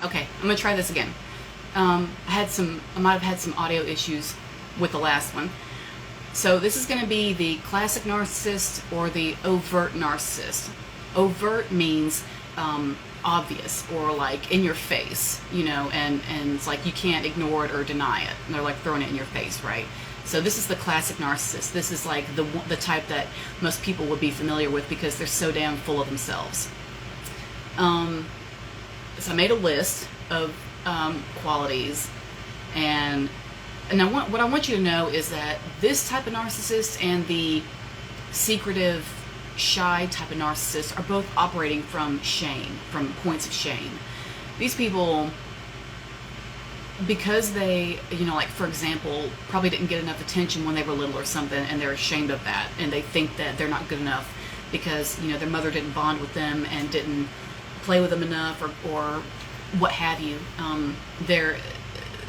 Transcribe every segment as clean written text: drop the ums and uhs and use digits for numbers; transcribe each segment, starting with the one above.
Okay, I'm gonna try this again. I might have had some audio issues with the last one. So this is going to be the classic narcissist or the overt narcissist. Overt means obvious or like in your face, you know, and it's like you can't ignore it or deny it. And they're like throwing it in your face, right? So this is the classic narcissist. This is like the type that most people would be familiar with because they're so damn full of themselves. So I made a list of qualities, and what I want you to know is that this type of narcissist and the secretive, shy type of narcissist are both operating from shame, from points of shame. These people, because they, you know, like for example, probably didn't get enough attention when they were little or something, and they're ashamed of that, and they think that they're not good enough because, you know, their mother didn't bond with them and didn't play with them enough, or what have you.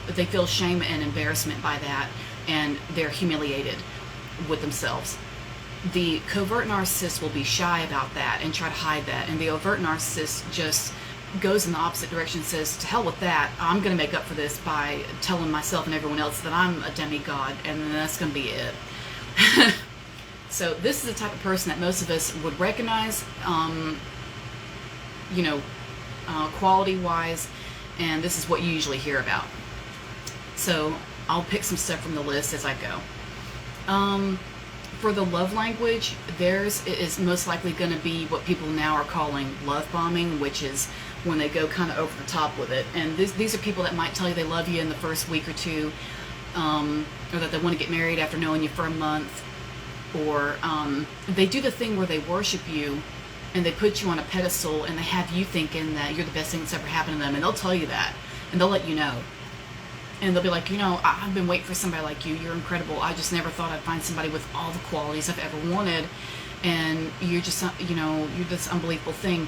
They feel shame and embarrassment by that, and they're humiliated with themselves. The covert narcissist will be shy about that and try to hide that, and the overt narcissist just goes in the opposite direction, says, to hell with that, I'm going to make up for this by telling myself and everyone else that I'm a demigod, and then that's going to be it. So this is the type of person that most of us would recognize, you know, quality-wise, and this is what you usually hear about. So I'll pick some stuff from the list as I go. For the love language, theirs is most likely going to be what people now are calling love bombing, which is when they go kind of over the top with it. And these are people that might tell you they love you in the first week or two, or that they want to get married after knowing you for a month, or they do the thing where they worship you and they put you on a pedestal and they have you thinking that you're the best thing that's ever happened to them, and they'll tell you that, and they'll let you know. And they'll be like, you know, I've been waiting for somebody like you. You're incredible. I just never thought I'd find somebody with all the qualities I've ever wanted. And you're just, you know, you're this unbelievable thing.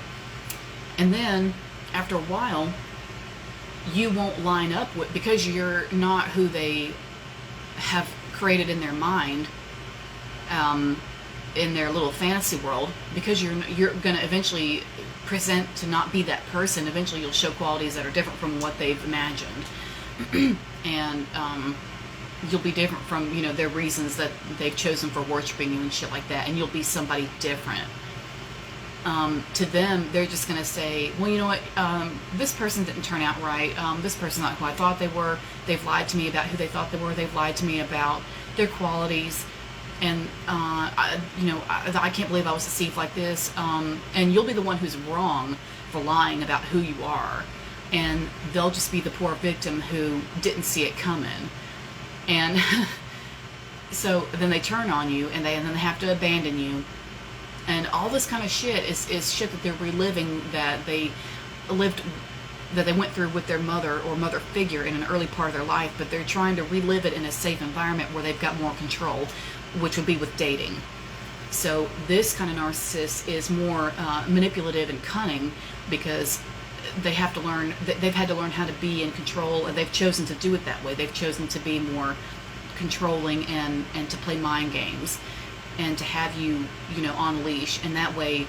And then after a while, you won't line up with, because you're not who they have created in their mind, in their little fantasy world, because you're going to eventually present to not be that person. Eventually you'll show qualities that are different from what they've imagined. And you'll be different from, you know, their reasons that they've chosen for worshiping you and shit like that, and you'll be somebody different. To them, they're just going to say, well, you know what, this person didn't turn out right, this person's not who I thought they were, they've lied to me about who they thought they were, they've lied to me about their qualities, and I can't believe I was deceived like this, and you'll be the one who's wrong for lying about who you are. And they'll just be the poor victim who didn't see it coming. And so then they turn on you, and then they have to abandon you. And all this kind of shit is shit that they're reliving, that they went through with their mother or mother figure in an early part of their life, but they're trying to relive it in a safe environment where they've got more control, which would be with dating. So this kind of narcissist is more manipulative and cunning, because they've had to learn how to be in control, and they've chosen to do it that way. They've chosen to be more controlling and to play mind games and to have you, you know, on leash. And that way,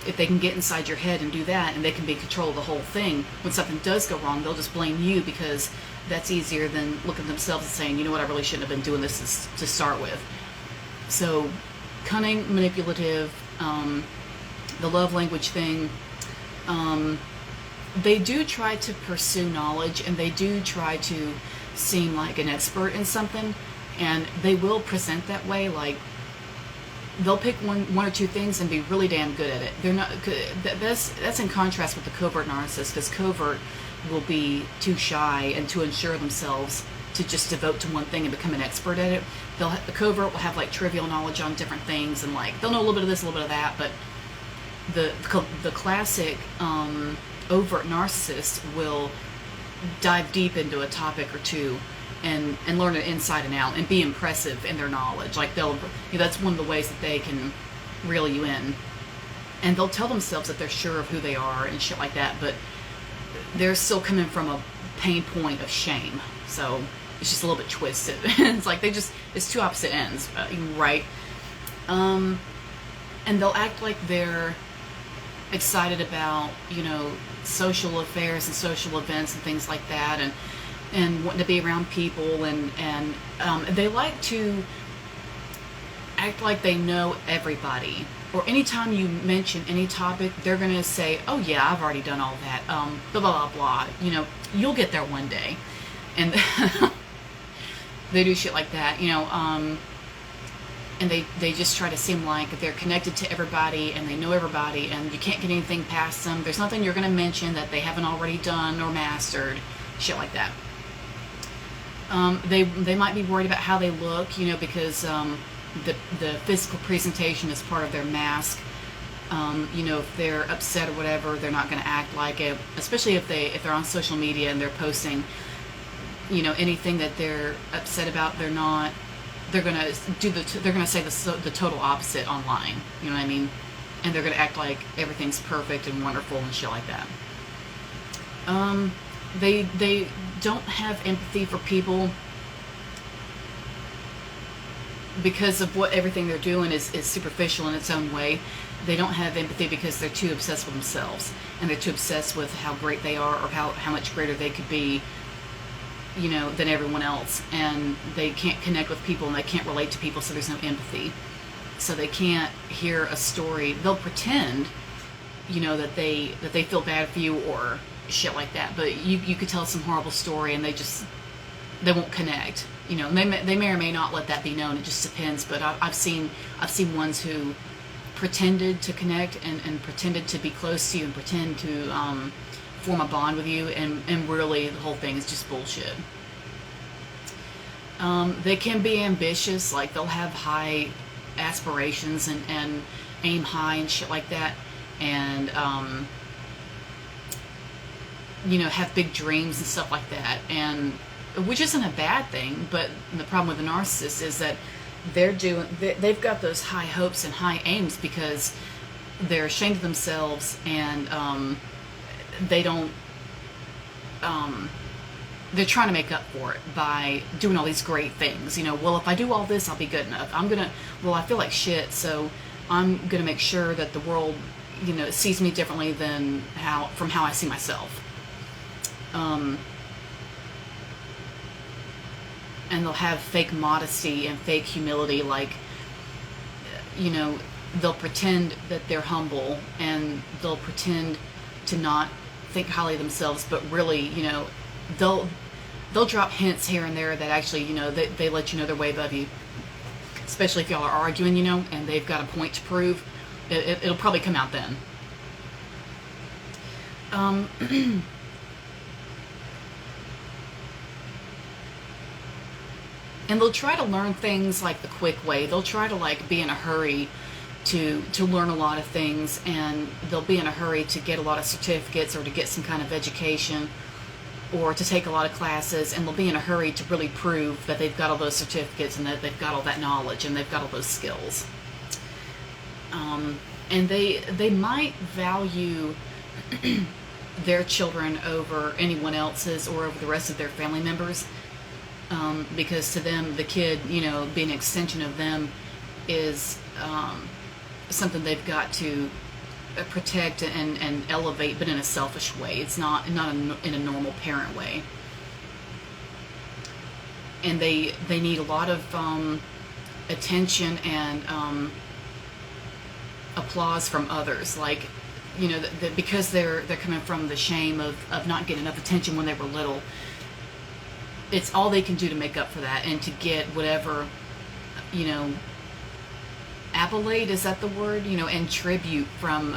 if they can get inside your head and do that, and they can be in control of the whole thing, when something does go wrong, they'll just blame you, because that's easier than looking at themselves and saying, you know what, I really shouldn't have been doing this to start with. So cunning, manipulative, the love language thing, they do try to pursue knowledge, and they do try to seem like an expert in something, and they will present that way. Like, they'll pick one or two things and be really damn good at it. They're not. That's in contrast with the covert narcissist, because covert will be too shy and to ensure themselves to just devote to one thing and become an expert at it. The covert will have like trivial knowledge on different things, and like they'll know a little bit of this, a little bit of that, but the classic overt narcissist will dive deep into a topic or two and learn it inside and out and be impressive in their knowledge. Like that's one of the ways that they can reel you in. And they'll tell themselves that they're sure of who they are and shit like that, but they're still coming from a pain point of shame. So it's just a little bit twisted. It's like it's two opposite ends, right? And they'll act like they're excited about, you know, social affairs and social events and things like that, and wanting to be around people, and they like to act like they know everybody. Or anytime you mention any topic, they're going to say, oh yeah, I've already done all that, blah, blah, blah, blah. You know, you'll get there one day. And they do shit like that, you know, and they just try to seem like they're connected to everybody and they know everybody, and you can't get anything past them. There's nothing you're going to mention that they haven't already done or mastered, shit like that. They might be worried about how they look, you know, because the physical presentation is part of their mask. You know, if they're upset or whatever, they're not going to act like it. Especially if they're on social media and they're posting, you know, anything that they're upset about, they're not. They're going to they're going to say the total opposite online. You know what I mean? And they're going to act like everything's perfect and wonderful and shit like that. They don't have empathy for people because of what everything they're doing is superficial in its own way. They don't have empathy because they're too obsessed with themselves, and they're too obsessed with how great they are or how much greater they could be, you know, than everyone else. And they can't connect with people and they can't relate to people, so there's no empathy. So they can't hear a story. They'll pretend, you know, that they feel bad for you or shit like that, but you could tell some horrible story and they won't connect. You know, they may or may not let that be known. It just depends. But I've seen ones who pretended to connect and pretended to be close to you and pretend to form a bond with you, and really the whole thing is just bullshit. They can be ambitious, like they'll have high aspirations and aim high and shit like that, and you know, have big dreams and stuff like that, and which isn't a bad thing. But the problem with the narcissist is that they've got those high hopes and high aims because they're ashamed of themselves, and they don't they're trying to make up for it by doing all these great things. You know, well, if I do all this, I'll be good enough. I feel like shit, so I'm gonna make sure that the world, you know, sees me differently than how I see myself. And they'll have fake modesty and fake humility, like, you know, they'll pretend that they're humble and they'll pretend to not think highly of themselves, but really, you know, they'll drop hints here and there that actually, you know, they let you know they're way above you. Especially if y'all are arguing, you know, and they've got a point to prove. It'll probably come out then. And they'll try to learn things like the quick way. They'll try to like be in a hurry to learn a lot of things, and they'll be in a hurry to get a lot of certificates or to get some kind of education or to take a lot of classes, and they'll be in a hurry to really prove that they've got all those certificates and that they've got all that knowledge and they've got all those skills. And they might value their children over anyone else's or over the rest of their family members. Because to them, the kid, you know, being an extension of them is something they've got to protect and elevate, but in a selfish way. It's not in a normal parent way. And they need a lot of attention and applause from others. Like, you know, because they're coming from the shame of not getting enough attention when they were little. It's all they can do to make up for that and to get whatever, you know, accolade, is that the word? You know, and tribute from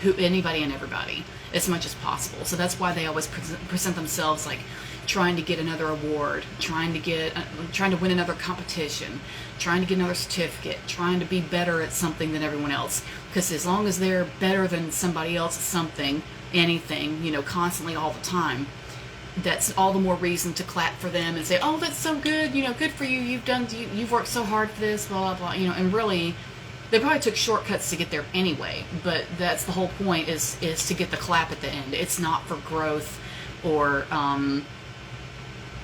anybody and everybody as much as possible. So that's why they always present themselves like trying to get another award, trying to win another competition, trying to get another certificate, trying to be better at something than everyone else. Because as long as they're better than somebody else at something, anything, you know, constantly all the time, that's all the more reason to clap for them and say, oh, that's so good, you know, good for you, you've worked so hard for this, blah, blah, blah, you know. And really, they probably took shortcuts to get there anyway, but that's the whole point, is to get the clap at the end. It's not for growth or,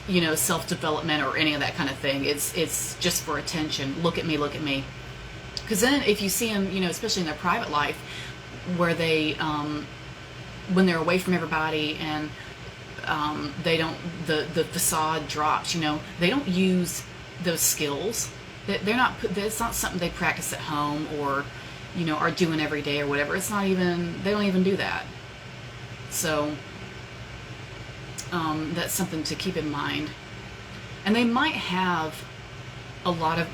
you know, self-development or any of that kind of thing. It's just for attention. Look at me, look at me. Because then if you see them, you know, especially in their private life, where they, when they're away from everybody, and they don't, the facade drops, they don't use those skills. They're not, it's not something they practice at home, or are doing every day or whatever. It's not even, they don't even do that. So that's something to keep in mind. And they might have a lot of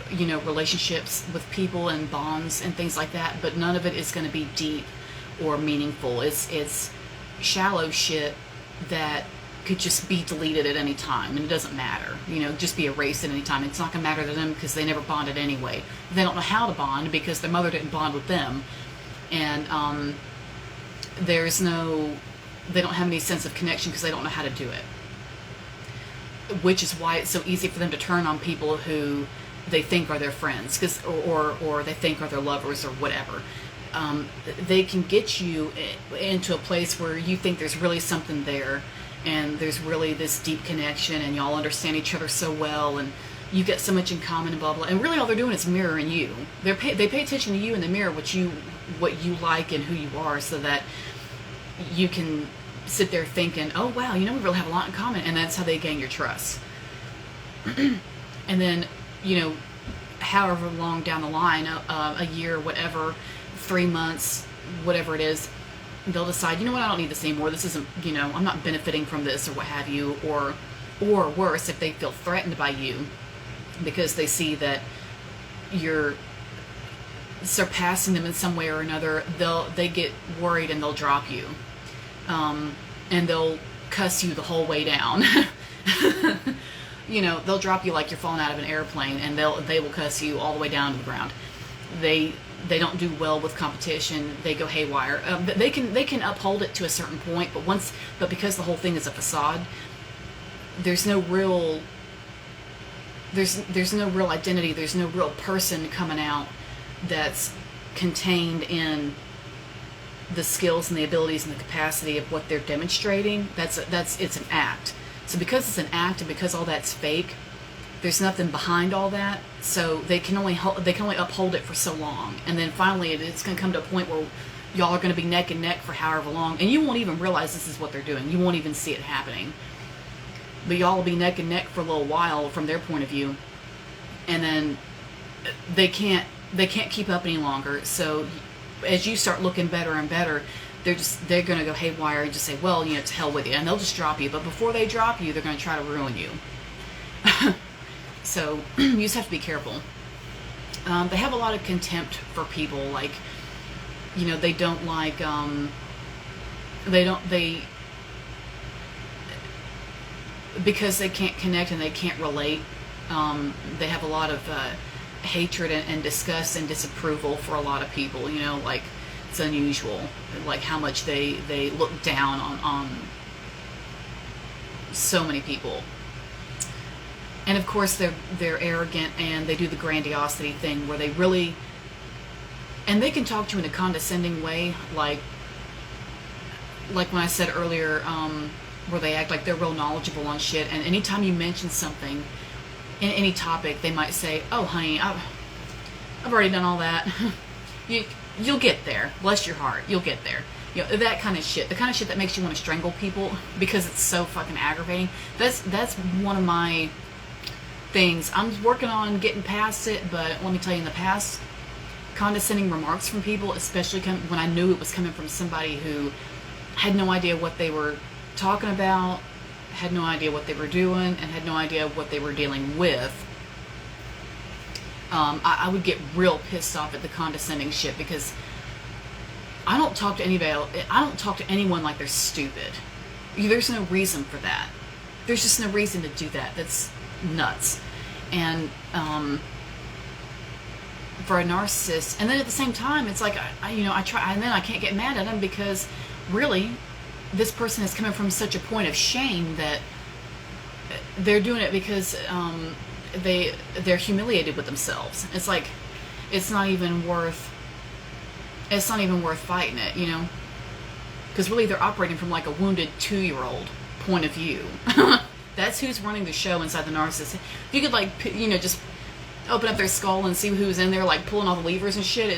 relationships with people and bonds and things like that, but none of it is going to be deep or meaningful. It's shallow shit that could just be deleted at any time, and it doesn't matter, just be erased at any time. It's not going to matter to them because they never bonded anyway. They don't know how to bond because their mother didn't bond with them, and they don't have any sense of connection because they don't know how to do it, which is why it's so easy for them to turn on people who they think are their friends, or they think are their lovers or whatever. They can get you into a place where you think there's really something there, and there's really this deep connection, and y'all understand each other so well, and you get so much in common, and blah blah. And really, all they're doing is mirroring you. They pay attention to you, and they mirror what you like and who you are, so that you can sit there thinking, oh wow, we really have a lot in common, and that's how they gain your trust. And then, however long down the line, a year, whatever, 3 months, whatever it is, they'll decide, I don't need this anymore. This isn't, I'm not benefiting from this, or what have you, or worse, if they feel threatened by you because they see that you're surpassing them in some way or another, they get worried and they'll drop you, and they'll cuss you the whole way down. They'll drop you like you're falling out of an airplane, and they will cuss you all the way down to the ground. They don't do well with competition. They go haywire. They can uphold it to a certain point, but because the whole thing is a facade, there's no real identity. There's no real person coming out that's contained in the skills and the abilities and the capacity of what they're demonstrating. It's an act. So because it's an act, and because all that's fake, there's nothing behind all that. So they can only uphold it for so long, and then finally it's going to come to a point where y'all are going to be neck and neck for however long, and you won't even realize this is what they're doing. You won't even see it happening. But y'all will be neck and neck for a little while from their point of view, and then they can't keep up any longer. So as you start looking better and better, they're going to go haywire and just say, well, to hell with you, and they'll just drop you. But before they drop you, they're going to try to ruin you. So you just have to be careful. They have a lot of contempt for people, like, they don't like, because they can't connect and they can't relate, they have a lot of hatred and disgust and disapproval for a lot of people, like, it's unusual, like how much they look down on so many people. And of course they're arrogant, and they do the grandiosity thing where they really, and they can talk to you in a condescending way, like when I said earlier, where they act like they're real knowledgeable on shit, and anytime you mention something in any topic, they might say, oh honey, I've already done all that. You'll get there, bless your heart, you'll get there. That kind of shit, the kind of shit that makes you want to strangle people because it's so fucking aggravating. That's one of my things. I'm working on getting past it, but let me tell you, in the past, condescending remarks from people, especially when I knew it was coming from somebody who had no idea what they were talking about, had no idea what they were doing, and had no idea what they were dealing with, I would get real pissed off at the condescending shit, because I don't talk to anyone like they're stupid. There's no reason for that. There's just no reason to do that. That's nuts. And for a narcissist, and then at the same time, it's like I try, and then I can't get mad at them, because really this person is coming from such a point of shame that they're doing it because they're humiliated with themselves. It's like it's not even worth fighting it, because really they're operating from like a wounded 2-year-old point of view. That's who's running the show inside the narcissist. If you could just open up their skull and see who's in there, like pulling all the levers and shit,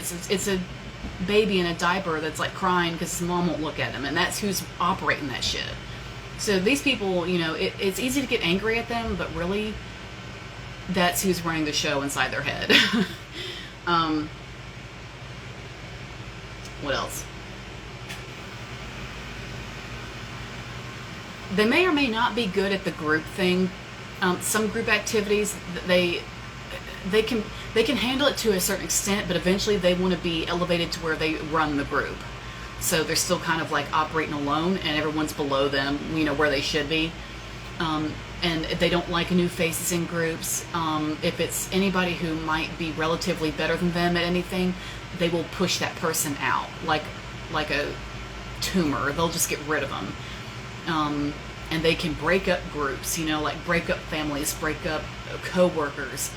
baby in a diaper that's like crying because his mom won't look at him, and that's who's operating that shit. So these people, you know, it's easy to get angry at them, but really, that's who's running the show inside their head. What else? They may or may not be good at the group thing. Some group activities, they can handle it to a certain extent, but eventually they want to be elevated to where they run the group. So they're still kind of like operating alone, and everyone's below them, you know, where they should be. And they don't like new faces in groups. If it's anybody who might be relatively better than them at anything, they will push that person out like a tumor. They'll just get rid of them. And they can break up groups, you know, like break up families, break up co-workers,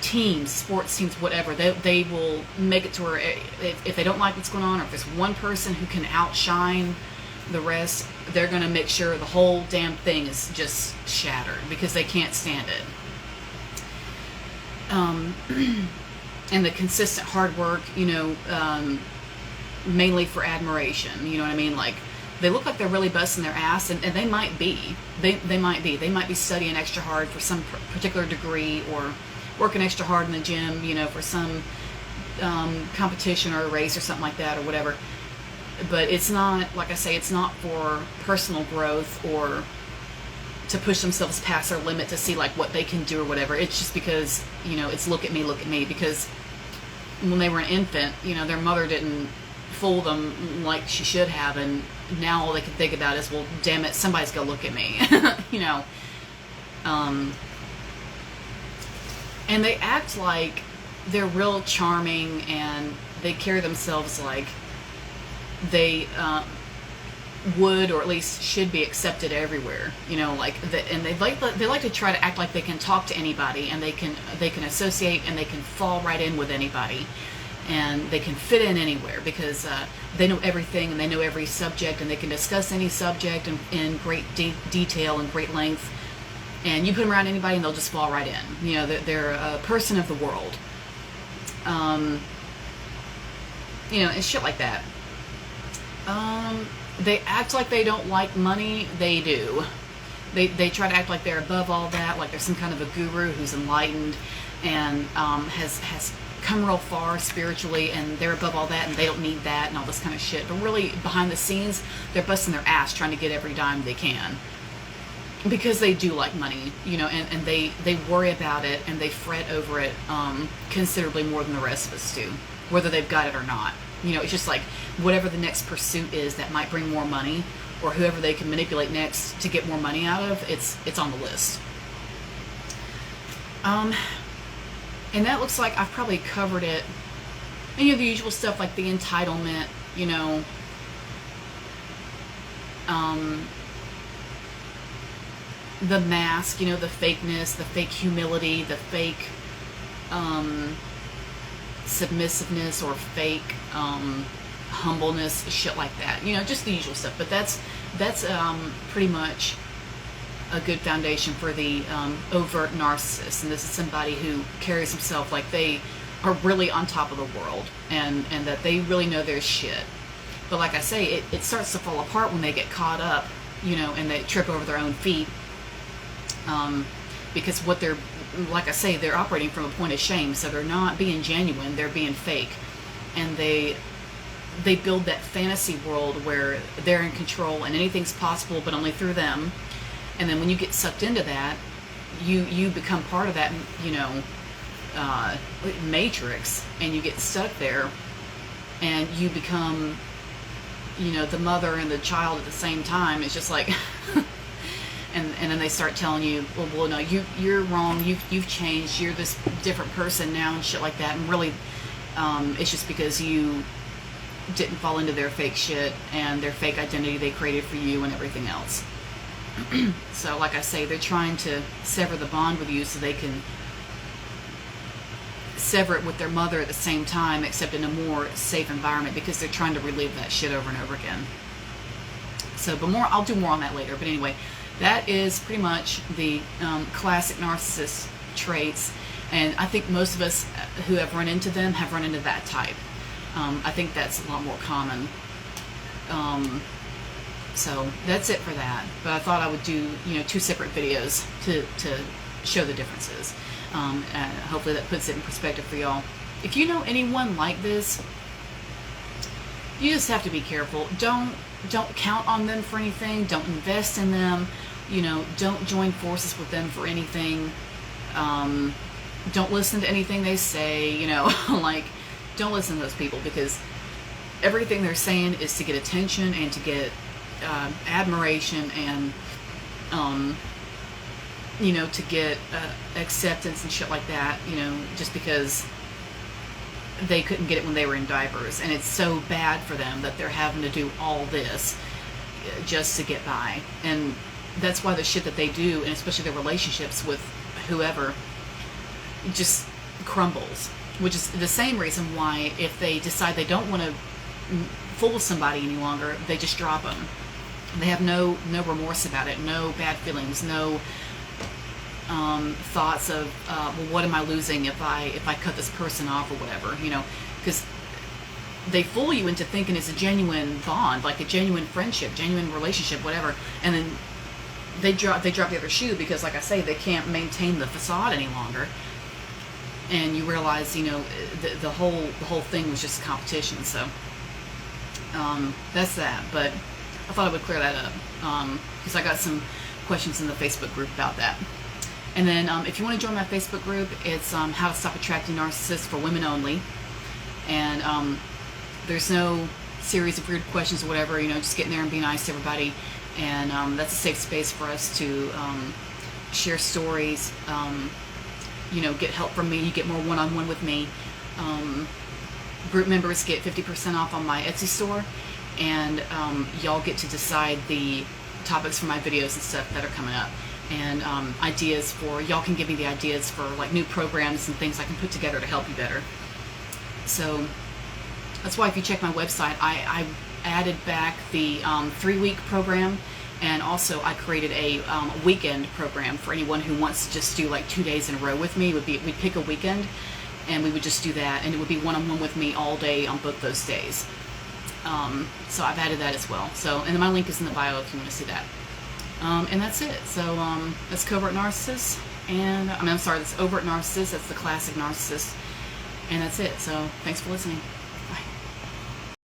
teams, sports teams, whatever. They will make it to where if they don't like what's going on, or if there's one person who can outshine the rest, they're going to make sure the whole damn thing is just shattered because they can't stand it. And the consistent hard work, you know, mainly for admiration, you know what I mean? Like, they look like they're really busting their ass, and they might be. They might be. They might be studying extra hard for some particular degree, or working extra hard in the gym, you know, for some competition or a race or something like that, or whatever. But it's not, like I say, it's not for personal growth or to push themselves past their limit to see like what they can do or whatever. It's just because, you know, it's look at me, because when they were an infant, you know, their mother didn't fool them like she should have, and now all they can think about is, well, damn it, somebody's gonna look at me. You know. And they act like they're real charming, and they carry themselves like they would, or at least should be, accepted everywhere. You know, like and they like to try to act like they can talk to anybody, and they can associate, and they can fall right in with anybody, and they can fit in anywhere because they know everything, and they know every subject, and they can discuss any subject in great detail and great length. And you put them around anybody, and they'll just fall right in. You know, they're a person of the world. You know, and shit like that. They act like they don't like money. They do. They try to act like they're above all that, like they're some kind of a guru who's enlightened and has come real far spiritually, and they're above all that, and they don't need that, and all this kind of shit. But really, behind the scenes, they're busting their ass trying to get every dime they can, because they do like money, you know, and they worry about it, and they fret over it considerably more than the rest of us do, whether they've got it or not. You know, it's just like whatever the next pursuit is that might bring more money, or whoever they can manipulate next to get more money out of, it's on the list. And that looks like I've probably covered it. And you know, the usual stuff like the entitlement, you know, the mask, you know, the fakeness, the fake humility, the fake submissiveness, or fake humbleness, shit like that. You know, just the usual stuff. But that's pretty much a good foundation for the overt narcissist. And this is somebody who carries himself like they are really on top of the world, and that they really know their shit. But like I say, it starts to fall apart when they get caught up, you know, and they trip over their own feet. Because what they're, like I say, they're operating from a point of shame, so they're not being genuine, they're being fake. And they build that fantasy world where they're in control and anything's possible, but only through them. And then when you get sucked into that, you become part of that, you know, matrix, and you get stuck there, and you become, you know, the mother and the child at the same time. It's just like and then they start telling you, well no, you're wrong, you've changed, you're this different person now, and shit like that. And really it's just because you didn't fall into their fake shit and their fake identity they created for you and everything else. So like I say, they're trying to sever the bond with you so they can sever it with their mother at the same time, except in a more safe environment, because they're trying to relive that shit over and over again. So, but I'll do more on that later. But anyway, that is pretty much the classic narcissist traits, and I think most of us who have run into them have run into that type. I think that's a lot more common. So that's it for that. But I thought I would do, 2 separate videos to show the differences. And hopefully that puts it in perspective for y'all. If you know anyone like this, you just have to be careful. Don't count on them for anything. Don't invest in them. Don't join forces with them for anything. Don't listen to anything they say. Like, don't listen to those people, because everything they're saying is to get attention and to get admiration and to get acceptance and shit like that, just because they couldn't get it when they were in diapers. And it's so bad for them that they're having to do all this just to get by. And that's why the shit that they do, and especially their relationships with whoever, just crumbles. Which is the same reason why, if they decide they don't want to fool somebody any longer, they just drop them. They have no remorse about it, no bad feelings, no thoughts of well, what am I losing if I cut this person off or whatever, because they fool you into thinking it's a genuine bond, like a genuine friendship, genuine relationship, whatever, and then they drop the other shoe because, like I say, they can't maintain the facade any longer, and you realize, the whole thing was just competition. So that's that. But I thought I would clear that up because I got some questions in the Facebook group about that. And then if you want to join my Facebook group, it's How to Stop Attracting Narcissists for Women Only. And there's no series of weird questions or whatever, just get in there and be nice to everybody. And that's a safe space for us to share stories, get help from me. You get more one-on-one with me. Group members get 50% off on my Etsy store. And y'all get to decide the topics for my videos and stuff that are coming up. And ideas for, y'all can give me the ideas for like new programs and things I can put together to help you better. So that's why if you check my website, I added back the 3-week program, and also I created a weekend program for anyone who wants to just do like 2 days in a row with me. We'd pick a weekend and we would just do that, and it would be one-on-one with me all day on both those days. So I've added that as well. So, and then my link is in the bio if you want to see that. And that's it. So that's Covert Narcissist, and I'm sorry, that's Overt Narcissist. That's the classic Narcissist, and that's it. So thanks for listening.